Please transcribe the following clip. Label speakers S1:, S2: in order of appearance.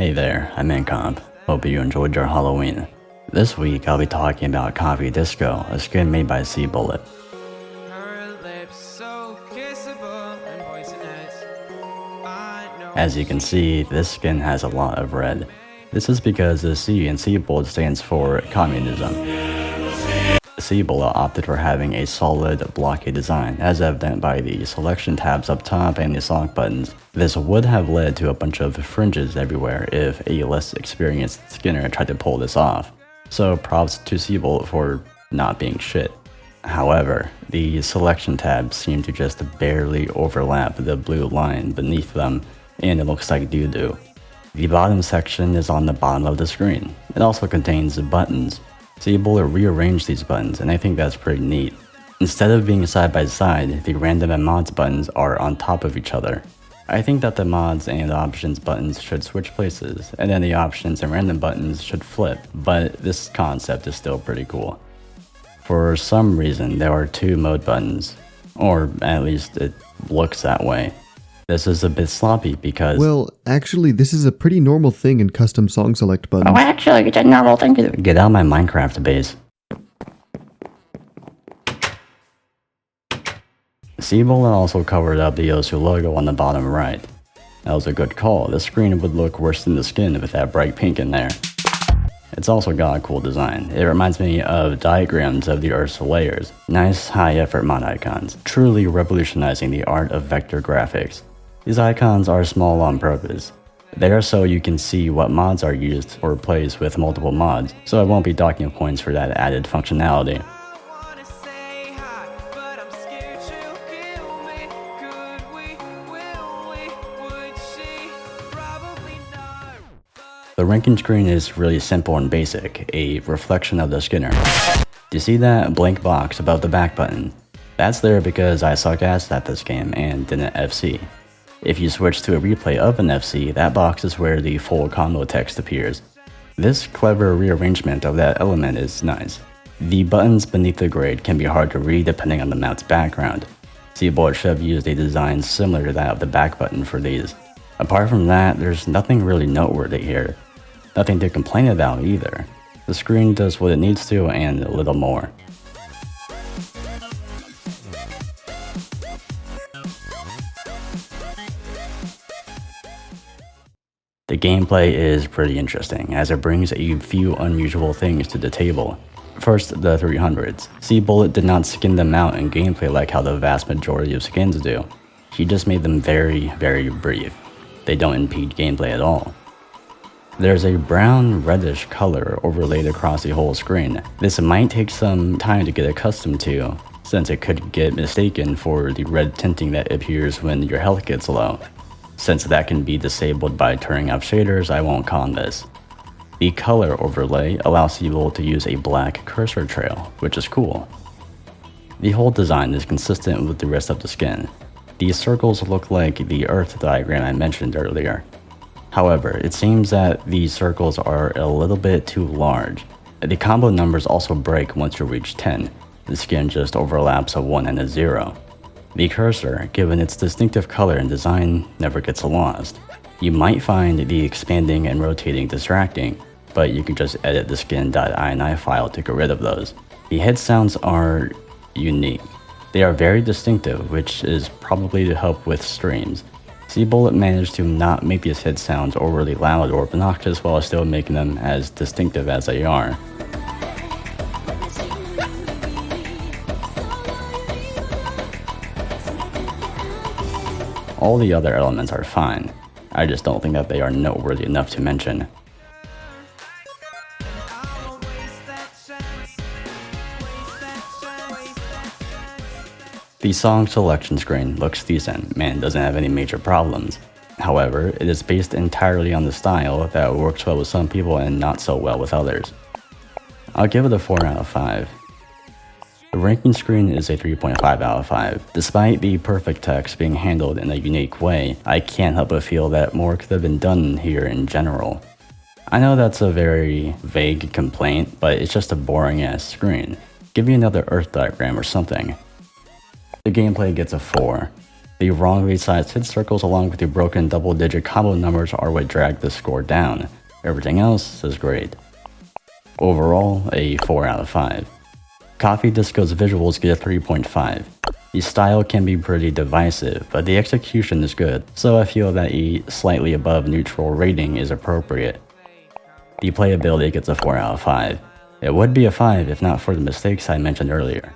S1: Hey there, I'm Incomp. Hope you enjoyed your Halloween. This week I'll be talking about Coffee Disco, a skin made by C-Bullet. As you can see, this skin has a lot of red. This is because the C in C-Bullet stands for communism. C-Bullet opted for having a solid, blocky design, as evident by the selection tabs up top and the select buttons. This would have led to a bunch of fringes everywhere if a less experienced skinner tried to pull this off. So props to C-Bullet for not being shit. However, the selection tabs seem to just barely overlap the blue line beneath them, and it looks like doo-doo. The bottom section is on the bottom of the screen. It also contains buttons. C-Bullet rearranged these buttons, and I think that's pretty neat. Instead of being side by side, the random and mods buttons are on top of each other. I think that the mods and options buttons should switch places, and then the options and random buttons should flip, but this concept is still pretty cool. For some reason, there are two mode buttons, or at least it looks that way. This is a bit sloppy because...
S2: Well, actually, this is a pretty normal thing in custom song select buttons.
S1: Oh, actually, it's a normal thing to do. Get out of my Minecraft base. C-Bullet also covered up the Yosu logo on the bottom right. That was a good call. The screen would look worse than the skin with that bright pink in there. It's also got a cool design. It reminds me of diagrams of the Earth's layers. Nice, high-effort mod icons, truly revolutionizing the art of vector graphics. These icons are small on purpose. They are so you can see what mods are used or plays with multiple mods, so I won't be docking points for that added functionality. The ranking screen is really simple and basic, a reflection of the skinner. Do you see that blank box above the back button? That's there because I suck ass at this game and didn't FC. If you switch to a replay of an FC, that box is where the full combo text appears. This clever rearrangement of that element is nice. The buttons beneath the grade can be hard to read depending on the mount's background. C-Bullet should have used a design similar to that of the back button for these. Apart from that, there's nothing really noteworthy here. Nothing to complain about either. The screen does what it needs to and a little more. The gameplay is pretty interesting, as it brings a few unusual things to the table. First, the 300s. C-Bullet did not skin them out in gameplay like how the vast majority of skins do. He just made them very, very brief. They don't impede gameplay at all. There's a brown reddish color overlaid across the whole screen. This might take some time to get accustomed to, since it could get mistaken for the red tinting that appears when your health gets low. Since that can be disabled by turning off shaders, I won't con this. The color overlay allows people to use a black cursor trail, which is cool. The whole design is consistent with the rest of the skin. These circles look like the Earth diagram I mentioned earlier. However, it seems that these circles are a little bit too large. The combo numbers also break once you reach 10. The skin just overlaps a 1 and a 0. The cursor, given its distinctive color and design, never gets lost. You might find the expanding and rotating distracting, but you can just edit the skin.ini file to get rid of those. The head sounds are unique. They are very distinctive, which is probably to help with streams. C-Bullet managed to not make these head sounds overly loud or obnoxious while still making them as distinctive as they are. All the other elements are fine. I just don't think that they are noteworthy enough to mention. The song selection screen looks decent and doesn't have any major problems. However, it is based entirely on the style that works well with some people and not so well with others. I'll give it a 4 out of 5. The ranking screen is a 3.5 out of 5. Despite the perfect text being handled in a unique way, I can't help but feel that more could have been done here in general. I know that's a very vague complaint, but it's just a boring ass screen. Give me another Earth diagram or something. The gameplay gets a 4. The wrongly sized hit circles along with the broken double-digit combo numbers are what drag the score down. Everything else is great. Overall, a 4 out of 5. Coffee Disco's visuals get a 3.5. The style can be pretty divisive, but the execution is good, so I feel that a slightly above neutral rating is appropriate. The playability gets a 4 out of 5. It would be a 5 if not for the mistakes I mentioned earlier.